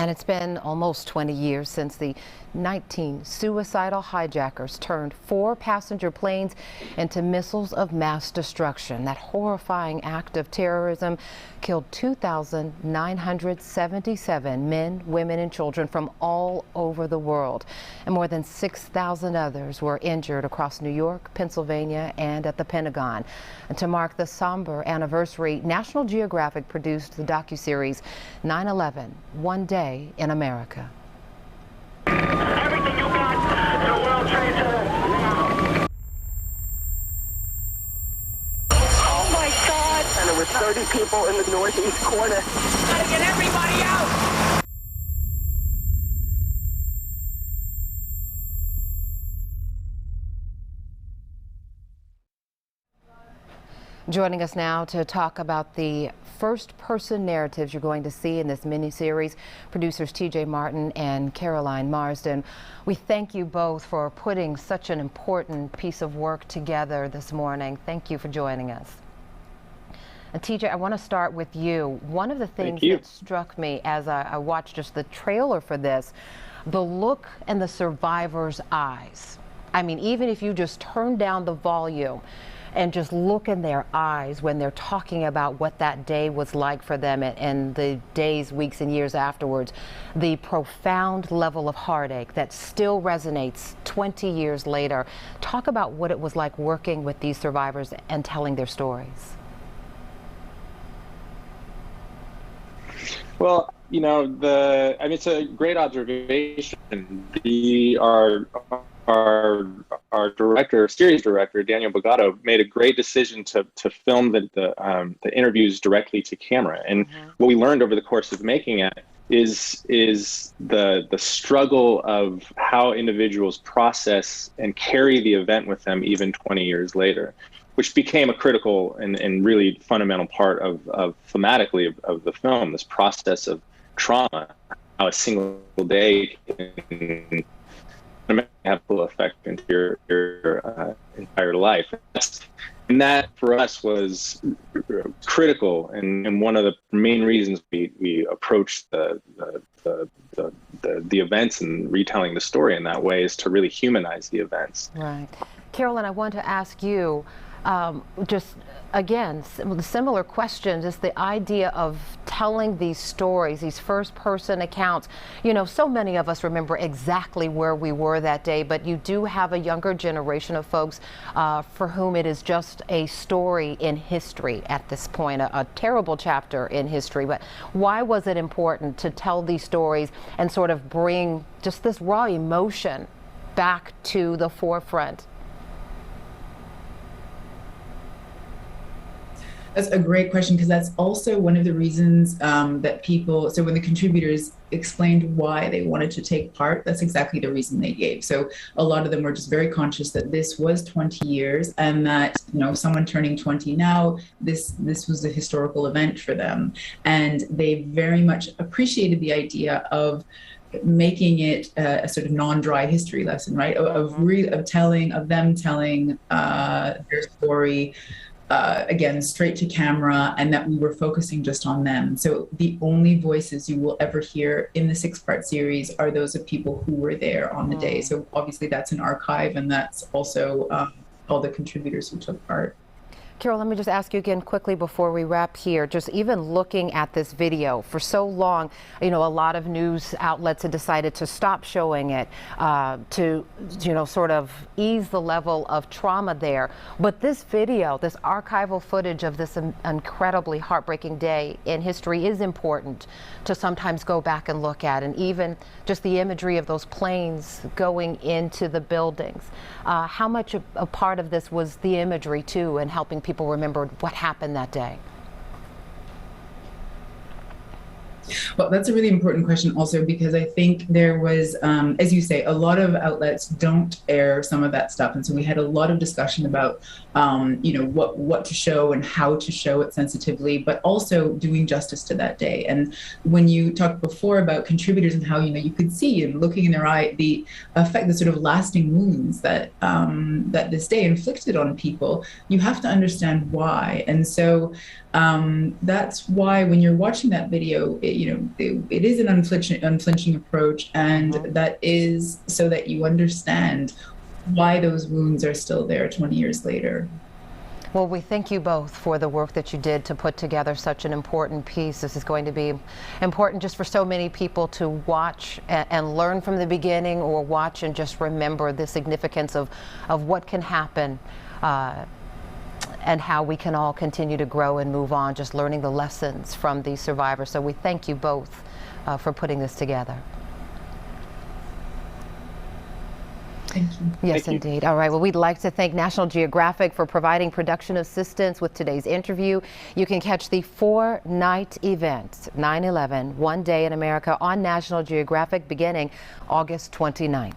And it's been almost 20 years since the 19 suicidal hijackers turned 4 passenger planes into missiles of mass destruction. That horrifying act of terrorism killed 2,977 men, women, and children from all over the world. And more than 6,000 others were injured across New York, Pennsylvania, and at the Pentagon. And to mark the somber anniversary, National Geographic produced the docuseries 9/11, One Day in America. Everything you got to World Trade Center now. Oh my God! And there were 30 people in the northeast corner. Gotta get everybody out! Joining us now to talk about the first-person narratives you're going to see in this mini-series, producers T.J. Martin and Caroline Marsden. We thank you both for putting such an important piece of work together this morning. Thank you for joining us. And T.J., I want to start with you. One of the things that struck me as I watched just the trailer for this, the look in the survivors' eyes. I mean, even if you just turn down the volume and just look in their eyes when they're talking about what that day was like for them and the days, weeks, and years afterwards, the profound level of heartache that still resonates 20 years later. Talk about what it was like working with these survivors and telling their stories. Well, you know, I mean, it's a great observation. Our director, series director, Daniel Bogado, made a great decision to film the interviews directly to camera. And what we learned over the course of making it is the struggle of how individuals process and carry the event with them even 20 years later, which became a critical and really fundamental part of thematically of the film, this process of trauma, how a single day can have a full effect into your entire life. And that for us was critical, and one of the main reasons we approached the events and retelling the story in that way is to really humanize the events. Right. Carolyn, I want to ask you, just again, similar question, just the idea of telling these stories, these first-person accounts. You know, so many of us remember exactly where we were that day, but you do have a younger generation of folks for whom it is just a story in history at this point, a terrible chapter in history. But why was it important to tell these stories and sort of bring just this raw emotion back to the forefront? That's a great question, because that's also one of the reasons that people, so when the contributors explained why they wanted to take part, that's exactly the reason they gave. So a lot of them were just very conscious that this was 20 years and that, you know, someone turning 20 now, this was a historical event for them. And they very much appreciated the idea of making it a sort of non-dry history lesson, right? Of them telling their story, again, straight to camera, and that we were focusing just on them. So the only voices you will ever hear in the 6-part series are those of people who were there on the day. So obviously that's an archive, and that's also all the contributors who took part. Carol, let me just ask you again quickly before we wrap here, just even looking at this video for so long, you know, a lot of news outlets had decided to stop showing it to, you know, sort of ease the level of trauma there. But this video, this archival footage of this incredibly heartbreaking day in history is important to sometimes go back and look at, and even just the imagery of those planes going into the buildings. How much a part of this was the imagery too, and helping people remember what happened that day? Well, that's a really important question also, because I think there was, as you say, a lot of outlets don't air some of that stuff. And so we had a lot of discussion about, you know, what to show and how to show it sensitively, but also doing justice to that day. And when you talked before about contributors and how, you know, you could see and looking in their eye, the effect, the sort of lasting wounds that, that this day inflicted on people, you have to understand why. And so that's why when you're watching that video, it is an unflinching approach, and that is so that you understand why those wounds are still there 20 years later. Well, we thank you both for the work that you did to put together such an important piece. This is going to be important just for so many people to watch and learn from the beginning, or watch and just remember the significance of what can happen and how we can all continue to grow and move on, just learning the lessons from these survivors. So we thank you both for putting this together. Thank you. Yes, indeed. All right. Well, we'd like to thank National Geographic for providing production assistance with today's interview. You can catch the 4-night event, 9/11, One Day in America, on National Geographic beginning August 29th.